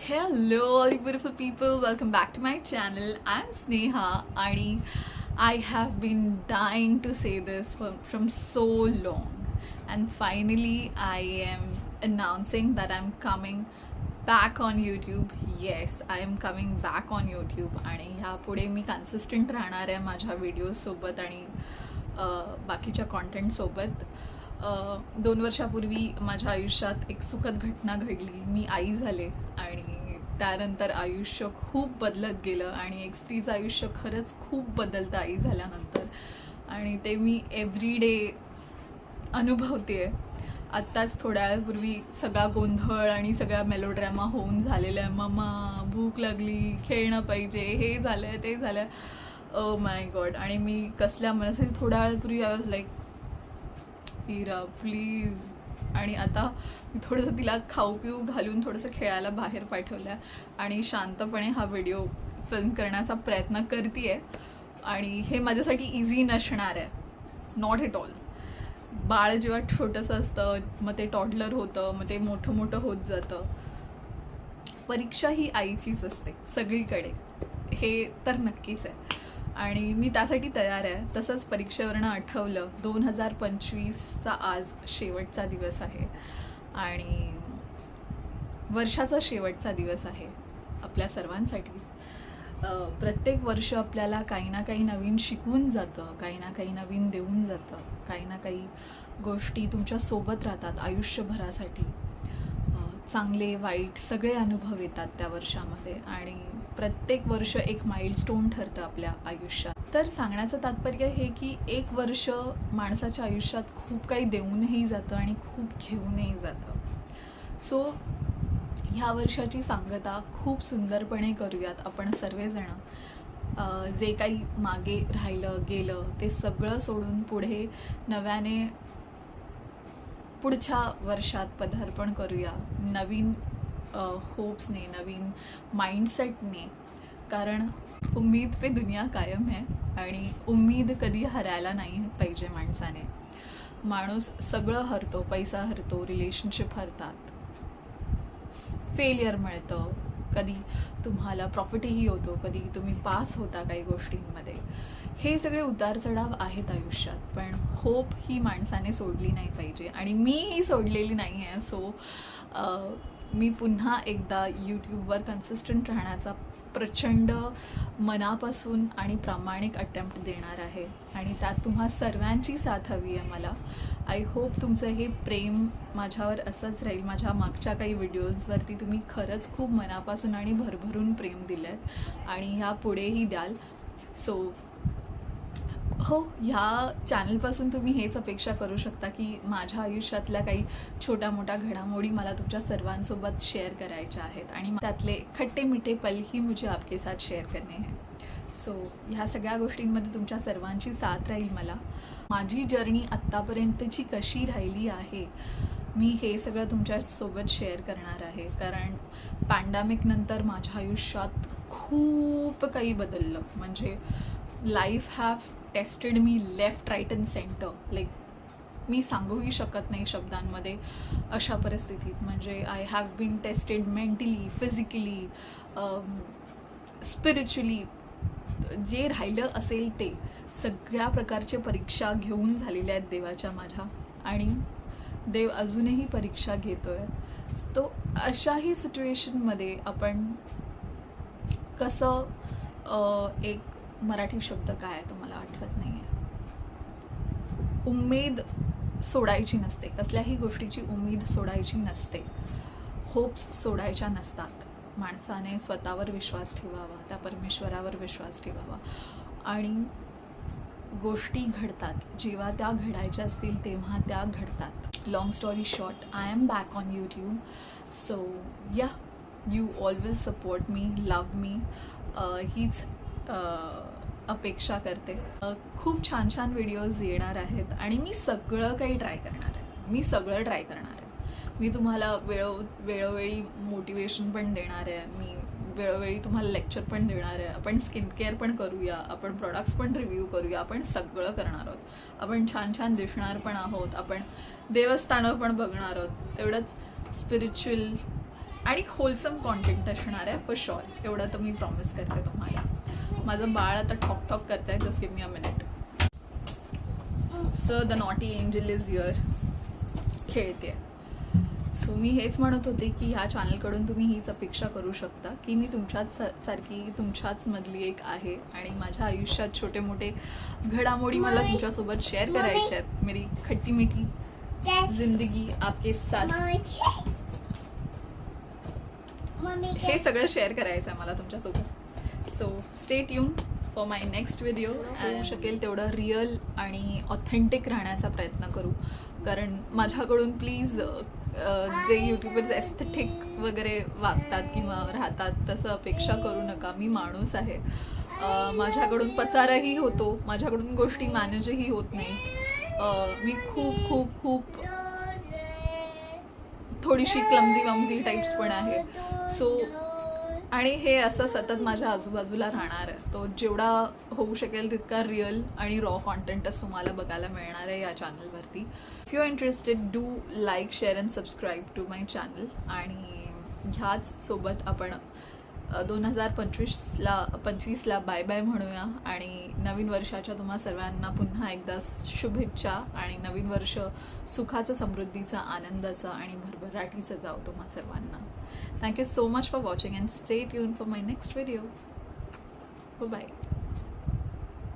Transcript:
Hello, all you beautiful people. Welcome back to my channel. I'm Sneha, and I have been dying to say this from so long. And finally, I am announcing that I'm coming back on YouTube. Yes, I am coming back on YouTube. आणि ह्यापुढे मी consistent राहणार आहे माझ्या व्हिडिओजसोबत आणि बाकीच्या कॉन्टेंटसोबत. 2 वर्षापूर्वी माझ्या आयुष्यात एक सुखद घटना घडली. मी आई झाले आणि त्यानंतर आयुष्य खूप बदलत गेलं आणि एक स्त्रीचं आयुष्य खरंच खूप बदलतं आई झाल्यानंतर, आणि ते मी एव्हरी डे अनुभवते आहे. आत्ताच थोड्या वेळापूर्वी सगळा गोंधळ आणि सगळा मेलोड्रामा होऊन झालेला आहे. मम्मा भूक लागली, खेळणं पाहिजे, हे झालं आहे ते झालं आहे, ओ माय गॉड. आणि मी कसल्या मनस्थिती थोड्या वेळापूर्वी I was like, Ira please. आणि आता मी थोडंसं तिला खाऊ पिऊ घालून थोडंसं खेळायला बाहेर पाठवलं आहे आणि शांतपणे हा व्हिडिओ फिल्म करण्याचा प्रयत्न करते आहे. आणि हे माझ्यासाठी इझी नसणार आहे, नॉट एट ऑल. बाळ जेव्हा छोटंसं असतं, मग ते टॉडलर होतं, मग ते मोठं मोठं होत जातं. परीक्षा ही आईचीच असते सगळीकडे, हे तर नक्कीच आहे. आणि मी त्यासाठी तयार आहे. तसंच परीक्षेवरनं आठवलं, 2025चा आज शेवटचा दिवस आहे आणि वर्षाचा शेवटचा दिवस आहे आपल्या सर्वांसाठी. प्रत्येक वर्ष आपल्याला काही ना काही नवीन शिकवून जातं, काही ना काही नवीन देऊन जातं, काही ना काही गोष्टी तुमच्यासोबत राहतात आयुष्यभरासाठी. चांगले वाईट सगळे अनुभव येतात त्या वर्षामध्ये आणि प्रत्येक वर्ष एक माइलस्टोन ठरतं आपल्या आयुष्यात. तर सांगण्याचं तात्पर्य हे की एक वर्ष माणसाच्या आयुष्यात खूप काही देऊनही जातं आणि खूप घेऊनही जातं. सो ह्या वर्षाची सांगता खूप सुंदरपणे करूयात आपण सर्वजण. जे काही मागे राहिलं गेलं ते सगळं सोडून पुढे नव्याने पुढच्या वर्षात पदार्पण करूया, नवीन होप्सने, नवीन माइंडसेटने. कारण उम्मीद पे दुनिया कायम है आणि उम्मीद कधी हरायला नाही पाहिजे माणसाने. माणूस सगळं हरतो, पैसा हरतो, रिलेशनशिप हरतात, फेलियर मिळतं, कधी तुम्हाला प्रॉफिटही होतो, कधी तुम्ही पास होता काही गोष्टींमध्ये. हे सगळे उतार चढाव आहेत आयुष्यात, पण होप ही माणसाने सोडली नाही पाहिजे आणि मीही सोडलेली नाही आहे. सो मी पुन्हा एकदा यूट्यूबवर कन्सिस्टंट राहण्याचा प्रचंड मनापासून आणि प्रामाणिक अटेम्प्ट देणार आहे आणि त्यात तुम्हा सर्वांची साथ हवी आहे मला. आय होप तुमचं हे प्रेम माझ्यावर असंच राहील. माझ्या मागच्या काही व्हिडिओजवरती तुम्ही खरंच खूप मनापासून आणि भरभरून प्रेम दिलं आहेत आणि ह्या पुढेही द्याल. सो हो, ह्या चॅनलपासून तुम्ही हेच अपेक्षा करू शकता की माझ्या आयुष्यातल्या काही छोट्या मोठ्या घडामोडी मला तुमच्या सर्वांसोबत शेअर करायच्या आहेत आणि त्यातले खट्टे मिठे पल ही मुझे आपके साथ शेअर करणे है. सो ह्या सगळ्या गोष्टींमध्ये तुमच्या सर्वांची साथ राहील मला. माझी जर्नी आत्तापर्यंतची कशी राहिली आहे मी हे सगळं तुमच्यासोबत शेअर करणार आहे. कारण पॅन्डेमिकनंतर माझ्या आयुष्यात खूप काही बदललं. म्हणजे life have tested me left, right and centre. Like मी सांगूही शकत नाही शब्दांमध्ये अशा परिस्थितीत. म्हणजे I have been tested mentally, physically, spiritually. जे राहिलं असेल ते सगळ्या प्रकारचे परीक्षा घेऊन झालेल्या आहेत देवाच्या माझ्या, आणि देव अजूनही परीक्षा घेतो आहे. तो अशाही सिच्युएशनमध्ये आपण कसं एक मराठी शब्द काय आहे तो मला आठवत नाही आहे, उम्मीद सोडायची नसते, कसल्याही गोष्टीची उम्मीद सोडायची नसते, होप्स सोडायच्या नसतात. माणसाने स्वतःवर विश्वास ठेवावा, त्या परमेश्वरावर विश्वास ठेवावा आणि गोष्टी घडतात. जेव्हा त्या घडायच्या असतील तेव्हा त्या घडतात. Long story short, I am back on YouTube. So yeah, you all will support me, love me, हीच अपेक्षा करते. खूप छान छान व्हिडिओज येणार आहेत आणि मी सगळं काही ट्राय करणार आहे. मी तुम्हाला वेळोवेळी मोटिवेशन पण देणार आहे. मी वेळोवेळी तुम्हाला लेक्चर पण देणार आहे. आपण स्किन केअर पण करूया, आपण प्रॉडक्ट्स पण रिव्ह्यू करूया, आपण सगळं करणार आहोत. आपण छान छान दिसणार पण आहोत, आपण देवस्थानं पण बघणार आहोत. तेवढंच स्पिरिच्युअल आणि होलसम कॉन्टेंट असणार आहे फॉर शुअर, एवढं तर मी प्रॉमिस करते तुम्हाला. माझं बाळ आता ठॉक ठॉक करत आहे, just give me a minute. So the naughty angel is here, खेळते. सो मी हेच म्हणत होते की ह्या चॅनलकडून तुम्ही हीच अपेक्षा करू शकता की मी तुमच्याच सारखी तुमच्याच मधली एक आहे आणि माझ्या आयुष्यात छोटे मोठे घडामोडी मला तुमच्यासोबत शेअर करायच्या आहेत. मेरी खट्टी मिठी जिंदगी आपके साथ, हे सगळं शेअर करायचं आहे मला तुमच्यासोबत. So stay tune for my next video. होऊ शकेल तेवढं रिअल आणि ऑथेंटिक राहण्याचा प्रयत्न करू, कारण माझ्याकडून प्लीज जे यूट्यूबर्स एस्थेटिक वगैरे वागतात किंवा राहतात तसं अपेक्षा करू नका. मी माणूस आहे, माझ्याकडून पसाराही होतो, माझ्याकडून गोष्टी मॅनेजही होत नाही. मी खूप खूप खूप थोडीशी क्लमझी वमझी टाईप्स पण आहे. सो आणि हे असं सतत माझ्या आजूबाजूला राहणार आहे. तो जेवढा होऊ शकेल तितका रिअल आणि रॉ कॉन्टेंटच तुम्हाला बघायला मिळणार आहे या चॅनलवरती. If you are interested do like share and subscribe to my channel. आणि ह्याच सोबत आपण 2025ला बाय बाय म्हणूया आणि नवीन वर्षाच्या तुम्हा सर्वांना पुन्हा एकदा शुभेच्छा. आणि नवीन वर्ष सुखाचं, समृद्धीचं, आनंदाचं आणि भरभराटीचं जाओ तुम्हा सर्वांना. Thank you so much for watching and stay tuned for my next video. Bye bye.